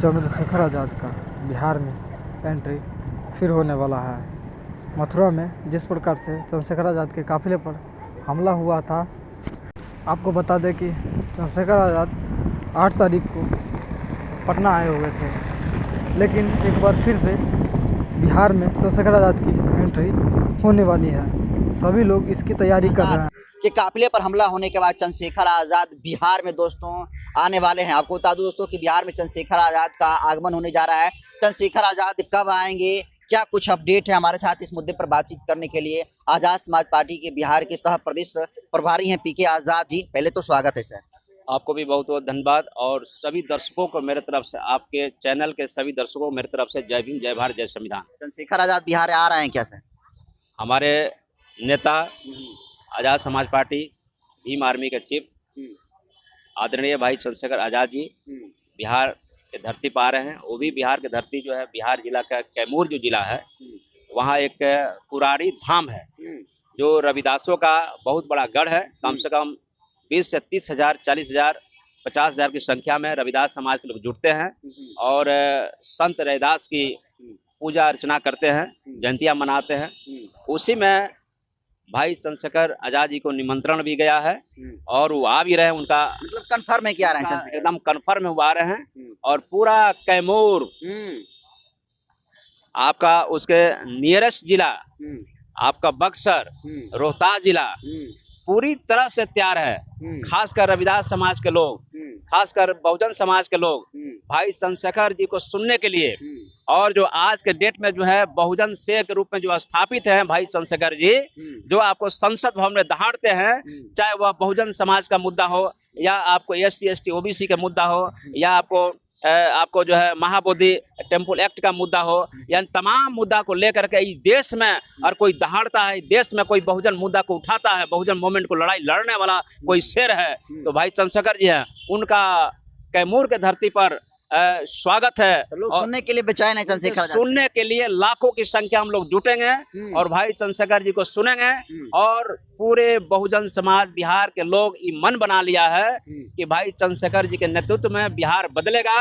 चंद्रशेखर आज़ाद का बिहार में एंट्री फिर होने वाला है। मथुरा में जिस प्रकार से चंद्रशेखर आज़ाद के काफिले पर हमला हुआ था, आपको बता दें कि चंद्रशेखर आज़ाद 8 तारीख को पटना आए हुए थे, लेकिन एक बार फिर से बिहार में चंद्रशेखर आज़ाद की एंट्री होने वाली है। सभी लोग इसकी तैयारी कर रहे हैं कि काफिले पर हमला होने के बाद चंद्रशेखर आज़ाद बिहार में दोस्तों आने वाले हैं। आपको बता दूं दोस्तों कि बिहार में चंद्रशेखर आज़ाद का आगमन होने जा रहा है। चंद्रशेखर आज़ाद कब आएंगे, क्या कुछ अपडेट है, हमारे साथ इस मुद्दे पर बातचीत करने के लिए आजाद समाज पार्टी के बिहार के सह प्रदेश प्रभारी हैं पीके आज़ाद जी। पहले तो स्वागत है सर। आपको भी बहुत बहुत धन्यवाद और सभी दर्शकों को मेरे तरफ से, आपके चैनल के सभी दर्शकों को मेरे तरफ से जय भीम, जय भारत, जय संविधान। चंद्रशेखर आज़ाद बिहार आ रहे हैं क्या सर? हमारे नेता आजाद समाज पार्टी भीम आर्मी के चीफ आदरणीय भाई चंद्रशेखर आज़ाद जी बिहार के धरती पर आ रहे हैं। वो भी बिहार की धरती जो है, बिहार जिला का कैमूर जो जिला है, वहाँ एक कुरारी धाम है जो रविदासों का बहुत बड़ा गढ़ है। कम से कम 20 से 30 हजार, 40 हजार, 50 हजार की संख्या में रविदास समाज के लोग जुटते हैं और संत रविदास की पूजा अर्चना करते हैं, जयंतियाँ मनाते हैं। उसी में भाई चंद्रशेखर आज़ाद जी को निमंत्रण भी गया है और वो आ भी रहे हैं। उनका मतलब कंफर्म है कि आ रहे हैं? एकदम कंफर्म है, वो आ रहे हैं और पूरा कैमूर आपका, उसके नियरेस्ट जिला आपका बक्सर, रोहतास जिला पूरी तरह से तैयार है। खासकर रविदास समाज के लोग, खासकर बहुजन समाज के लोग भाई चंद्रशेखर जी को सुनने के लिए, और जो आज के डेट में जो है बहुजन शेख के रूप में जो स्थापित है भाई चंद्रशेखर जी, जो आपको संसद भवन में दहाड़ते हैं, चाहे वह बहुजन समाज का मुद्दा हो या आपको SC ST OBC का मुद्दा हो या आपको जो है महाबोधि टेम्पल एक्ट का मुद्दा हो, यानी तमाम मुद्दा को लेकर के इस देश में और कोई दहाड़ता है, देश में कोई बहुजन मुद्दा को उठाता है, बहुजन मूवमेंट को लड़ाई लड़ने वाला कोई शेर है तो भाई चंद्रशेखर जी हैं। उनका कैमूर के धरती पर स्वागत है। लोग सुनने के लिए बेचैन है चंद्रशेखर, सुनने के लिए लाखों की संख्या हम लोग जुटेंगे और भाई चंद्रशेखर जी को सुनेंगे। और पूरे बहुजन समाज बिहार के लोग ये मन बना लिया है कि भाई चंद्रशेखर जी के नेतृत्व में बिहार बदलेगा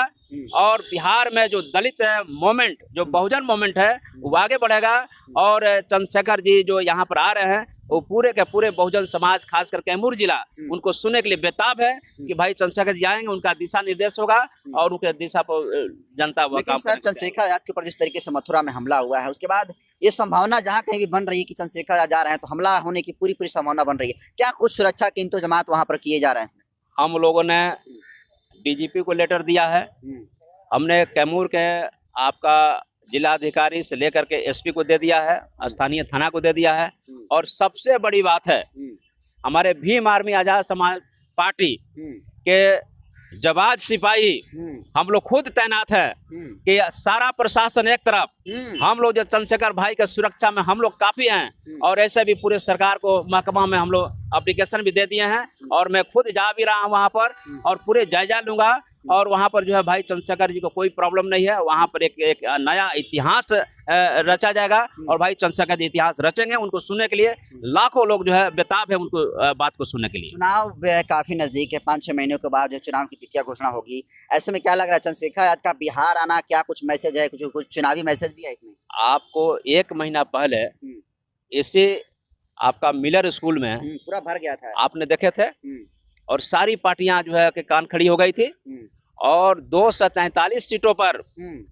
और बिहार में जो दलित मोमेंट, जो बहुजन मोमेंट है, वो आगे बढ़ेगा। और चंद्रशेखर जी जो यहाँ पर आ रहे हैं वो पूरे के पूरे बहुजन समाज, खासकर कैमूर जिला, उनको सुनने के लिए बेताब है कि भाई चंद्रशेखर जी आएंगे, उनका दिशा निर्देश होगा और उनके दिशा पर जनता वो काम करेगी। चंद्रशेखर आज़ाद के ऊपर जिस तरीके से मथुरा में हमला हुआ है, उसके बाद ये संभावना जहाँ कहीं भी बन रही है कि चंद्रशेखर आज़ाद जा रहे हैं तो हमला होने की पूरी संभावना बन रही है। क्या कुछ सुरक्षा के इंतजाम वहाँ पर किए जा रहे हैं? हम लोगों ने DGP को लेटर दिया है, हमने कैमूर के आपका जिलाधिकारी से लेकर के SP को दे दिया है, स्थानीय थाना को दे दिया है। और सबसे बड़ी बात है, हमारे भीम आर्मी आजाद समाज पार्टी के जवाज सिपाही हम लोग खुद तैनात है कि सारा प्रशासन एक तरफ, हम लोग जो चंद्रशेखर भाई के सुरक्षा में हम लोग काफी हैं। और ऐसे भी पूरे सरकार को महकमा में हम लोग एप्लीकेशन भी दे दिए हैं और मैं खुद जा भी रहा हूँ वहाँ पर और पूरे जायजा लूंगा। और वहाँ पर जो है भाई चंद्रशेखर जी को कोई प्रॉब्लम नहीं है। वहाँ पर एक नया इतिहास रचा जाएगा और भाई चंद्रशेखर जी इतिहास रचेंगे। उनको सुनने के लिए लाखों लोग जो है बेताब है उनको बात को सुनने के लिए। चुनाव काफी नजदीक है, 5-6 महीनों के बाद जो चुनाव की तिथियां घोषणा होगी, ऐसे में क्या लग रहा है चंद्रशेखर आज़ाद का बिहार आना, क्या कुछ मैसेज है, कुछ चुनावी मैसेज भी है इसमें? आपको 1 महीना पहले इसे आपका मिलर स्कूल में पूरा भर गया था, आपने देखे थे और सारी पार्टियां जो है कि कान खड़ी हो गई थी और 243 सीटों पर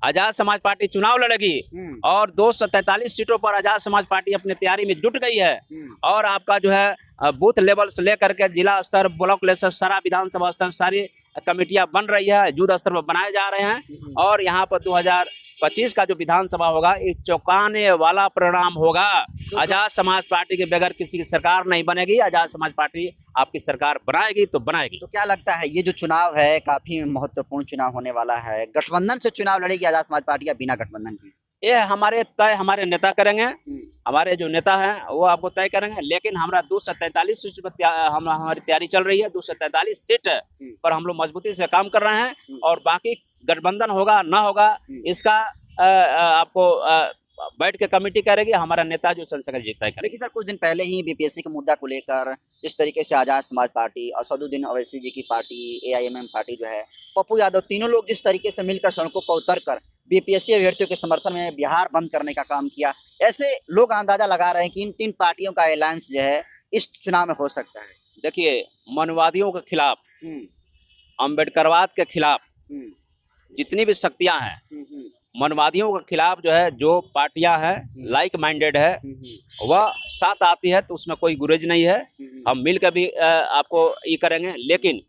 आजाद समाज पार्टी चुनाव लड़ेगी और 243 सीटों पर आजाद समाज पार्टी अपने तैयारी में जुट गई है। और आपका जो है बूथ लेवल से लेकर के जिला स्तर, ब्लॉक लेवल, सारा विधानसभा स्तर, सारी कमेटियां बन रही है, युद्ध स्तर पर बनाए जा रहे हैं। और यहाँ पर 2025 का जो विधानसभा होगा, ये चौंकाने वाला परिणाम होगा। आजाद समाज पार्टी के बगैर किसी की सरकार नहीं बनेगी। आजाद समाज पार्टी आपकी सरकार बनाएगी तो बनाएगी। तो क्या लगता है ये जो चुनाव है काफी महत्वपूर्ण चुनाव होने वाला है, गठबंधन से चुनाव लड़ेगी आजाद समाज पार्टी या बिना गठबंधन की? ये हमारे तय हमारे नेता करेंगे, हमारे जो नेता हैं वो आपको तय करेंगे। लेकिन हमारा 243 सीट पर हमारी तैयारी चल रही है। 243 सीट पर हम लोग मजबूती से काम कर रहे हैं और बाकी गठबंधन होगा ना होगा इसका आपको बैठ के कमेटी करेगी, हमारा नेता जो चंद्रशेखर जी तय करेंगे। लेकिन सर कुछ दिन पहले ही बीपीएससी के मुद्दा को लेकर जिस तरीके से आजाद समाज पार्टी, असदुद्दीन ओवैसी जी की पार्टी, एआईएमएम पार्टी जो है, पप्पू यादव, तीनों लोग जिस तरीके से मिलकर सड़कों पर उतरकर बीपीएससी अभ्यर्थियों के समर्थन में बिहार बंद करने का काम किया, ऐसे लोग अंदाजा लगा रहे हैं कि इन 3 पार्टियों का अलायंस जो है इस चुनाव में हो सकता है। देखिए, मनवादियों के खिलाफ, हम्म, अम्बेडकरवाद के खिलाफ हम्म, जितनी भी शक्तियां हैं, हम्म, मनवादियों के खिलाफ जो है, जो पार्टियां हैं लाइक माइंडेड है, वह साथ आती है, तो उसमें कोई गुरेज नहीं है। हम मिलकर भी आपको ये करेंगे, लेकिन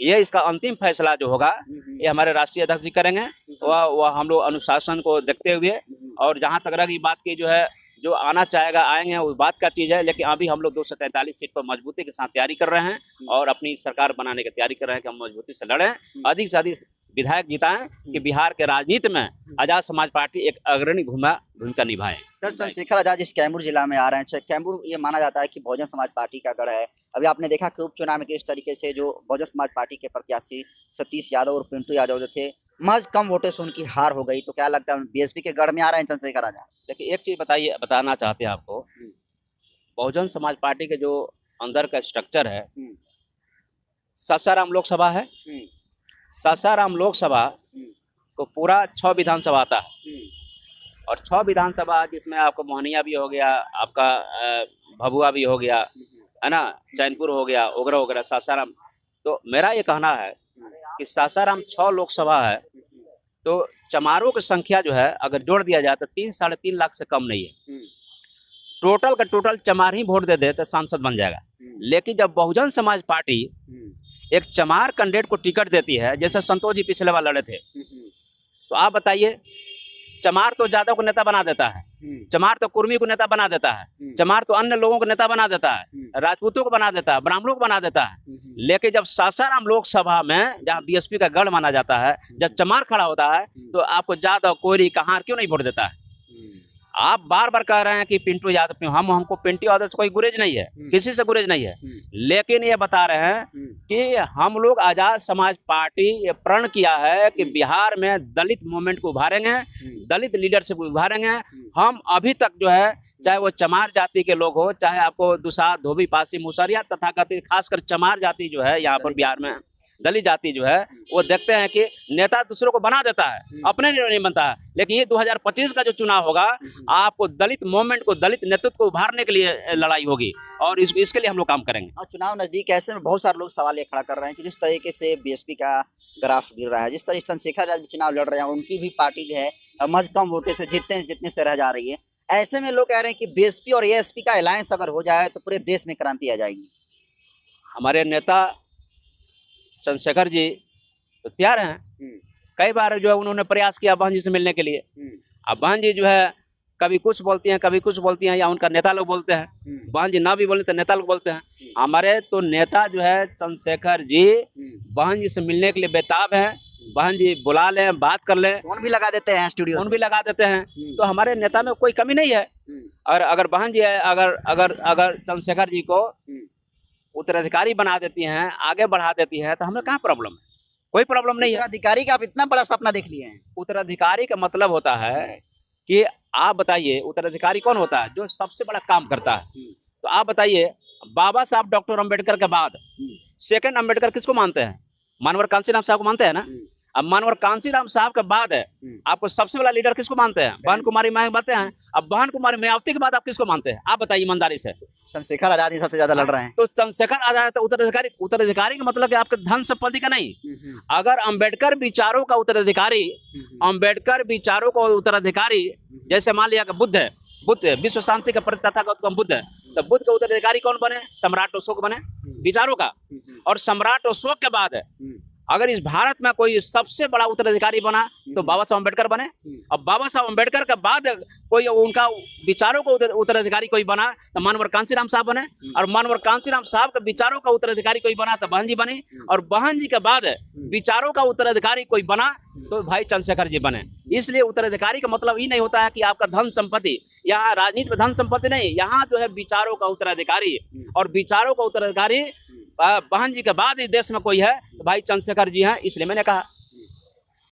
ये इसका अंतिम फैसला जो होगा ये हमारे राष्ट्रीय अध्यक्ष जी करेंगे। वह हम लोग अनुशासन को देखते हुए, और जहाँ तक रही बात की जो है, जो आना चाहेगा आएंगे, उस बात का चीज़ है, लेकिन अभी हम लोग 243 सीट पर मजबूती के साथ तैयारी कर रहे हैं और अपनी सरकार बनाने की तैयारी कर रहे हैं कि हम मजबूती से लड़ें, अधिक से अधिक विधायक जिताएं, कि बिहार के राजनीति में आजाद समाज पार्टी एक अग्रणी भूमिका निभाए। सर चंद्रशेखर आजाद इस कैमूर जिला में आ रहे हैं। कैमूर ये माना जाता है कि बहुजन समाज पार्टी का गढ़ है। अभी आपने देखा कि उपचुनाव में किस तरीके से जो बहुजन समाज पार्टी के प्रत्याशी सतीश यादव और पिंटू यादव जो थे, महज कम वोटों से उनकी हार हो गई। तो क्या लगता है बीएसपी के गढ़ में आ रहे हैं चंद्रशेखर आजाद? देखिए, एक चीज बताना चाहते हैं आपको, बहुजन समाज पार्टी के जो अंदर का स्ट्रक्चर है, सासाराम लोकसभा है, सासाराम लोकसभा को पूरा 6 विधानसभा आता है, और 6 विधानसभा जिसमें आपको मोहनिया भी हो गया, आपका भभुआ भी हो गया, है ना, चैनपुर हो गया, ओगरा वगैरह, सासाराम। तो मेरा ये कहना है कि सासाराम 6 लोकसभा है, तो चमारों की संख्या जो है अगर जोड़ दिया जाए तो 3-3.5 लाख से कम नहीं है। टोटल का टोटल चमार ही वोट दे दे तो सांसद बन जाएगा। लेकिन जब बहुजन समाज पार्टी एक चमार कैंडिडेट को टिकट देती है, जैसे संतोष जी पिछले बार लड़े थे, तो आप बताइए, चमार तो यादव को नेता बना देता है, चमार तो कुर्मी को नेता बना देता है, चमार तो अन्य लोगों को नेता बना देता है, राजपूतों को बना देता है, ब्राह्मणों को बना देता है। लेकिन जब सासाराम लोकसभा में, जहां बीएसपी का गढ़ माना जाता है, जब चमार खड़ा होता है, तो आपको यादव, कोरी, कहार क्यों नहीं वोट देता है? आप बार बार कह रहे हैं कि पिंटू यादव, हमको पिंटू यादव से कोई गुरेज नहीं है, किसी से गुरेज नहीं है, लेकिन ये बता रहे हैं कि हम लोग आजाद समाज पार्टी ये प्रण किया है कि बिहार में दलित मूवमेंट को उभारेंगे, दलित लीडरशिप को उभारेंगे। हम अभी तक जो है, चाहे वो चमार जाति के लोग हो, चाहे आपको दुसा, धोबी, पासी, मुसरिया, तथाकथित खासकर चमार जाति जो है यहाँ पर बिहार में, दलित जाति जो है, वो देखते हैं कि नेता दूसरों को बना देता है, अपने लिए नहीं बनता है। लेकिन ये 2025 का जो चुनाव होगा, आपको दलित मूवमेंट को, दलित नेतृत्व को उभारने के लिए लड़ाई होगी, और इसके लिए हम लोग काम करेंगे। और चुनाव नजदीक, ऐसे में बहुत सारे लोग सवाल ये खड़ा कर रहे हैं कि जिस तरीके से बीएसपी का ग्राफ गिर रहा है, जिस तरह चंद्रशेखर आजाद चुनाव लड़ रहे हैं, उनकी भी पार्टी जो है महज कम वोटों से जितने से रह जा रही है, ऐसे में लोग कह रहे हैं कि बीएसपी और एएसपी का अलायंस अगर हो जाए तो पूरे देश में क्रांति आ जाएगी। हमारे नेता चंद्रशेखर जी तो तैयार हैं, कई बार जो है उन्होंने प्रयास किया बहन जी से मिलने के लिए। अब बहन जी जो है कभी कुछ बोलती हैं, कभी कुछ बोलती हैं, या उनका नेता लोग बोलते हैं, बहन जी ना भी बोले तो नेता लोग बोलते हैं। हमारे तो नेता जो है चंद्रशेखर जी बहन जी से मिलने के लिए बेताब हैं, बहन जी बुला लें, बात कर लें, फोन भी लगा देते हैं, स्टूडियो फोन भी लगा देते हैं। तो हमारे नेता में कोई कमी नहीं है। और अगर बहन जी अगर चंद्रशेखर जी को उत्तराधिकारी बना देती हैं, आगे बढ़ा देती है, तो हमें कहाँ प्रॉब्लम है? कोई प्रॉब्लम नहीं है। उत्तराधिकारी का आप इतना बड़ा सपना देख लिए हैं। उत्तराधिकारी का मतलब होता है कि आप बताइए, उत्तराधिकारी कौन होता है? जो सबसे बड़ा काम करता है। तो आप बताइए, बाबा साहब डॉक्टर अंबेडकर के बाद सेकंड अंबेडकर किसको मानते हैं? मानवर कांसीराम साहब को मानते हैं ना। अब मानवर कांसीराम साहब के बाद है आपको सबसे बड़ा लीडर किसको मानते हैं? बहन कुमारी मायावती हैं। अब बहन कुमारी मायावती के बाद आप किसको मानते हैं? आप बताइए ईमानदारी से। चंद्रशेखर आजाद ही सबसे ज्यादा लड़ रहे हैं। तो चंद्रशेखर आजाद तो उत्तराधिकारी का मतलब कि आपके धन संपत्ति का नहीं। अगर अंबेडकर विचारों का उत्तराधिकारी, अंबेडकर विचारों का उत्तराधिकारी, जैसे मान लिया कि बुद्ध है, बुद्ध विश्व शांति का प्रतिष्ठाता गौतम बुद्ध है, तो बुद्ध के उत्तराधिकारी कौन बने? सम्राट अशोक बने विचारों का। और सम्राट अशोक के बाद अगर इस भारत में कोई सबसे बड़ा उत्तराधिकारी बना तो बाबा साहब अम्बेडकर बने। अब बाबा साहब अम्बेडकर के बाद कोई उनका विचारों का उत्तराधिकारी कोई बना तो मानवर कांसीराम साहब बने। और मानवर कांसीराम साहब के विचारों का उत्तराधिकारी कोई बना तो बहन जी बनी। और बहन जी के बाद विचारों का उत्तराधिकारी कोई बना तो भाई चंद्रशेखर जी बने। इसलिए उत्तराधिकारी का मतलब ये नहीं होता है कि आपका धन संपत्ति, यहाँ राजनीति में धन संपत्ति नहीं, यहाँ जो है विचारों का उत्तराधिकारी। और विचारों का उत्तराधिकारी बहन जी के बाद इस देश में कोई है तो भाई चंद्रशेखर जी हैं। इसलिए मैंने कहा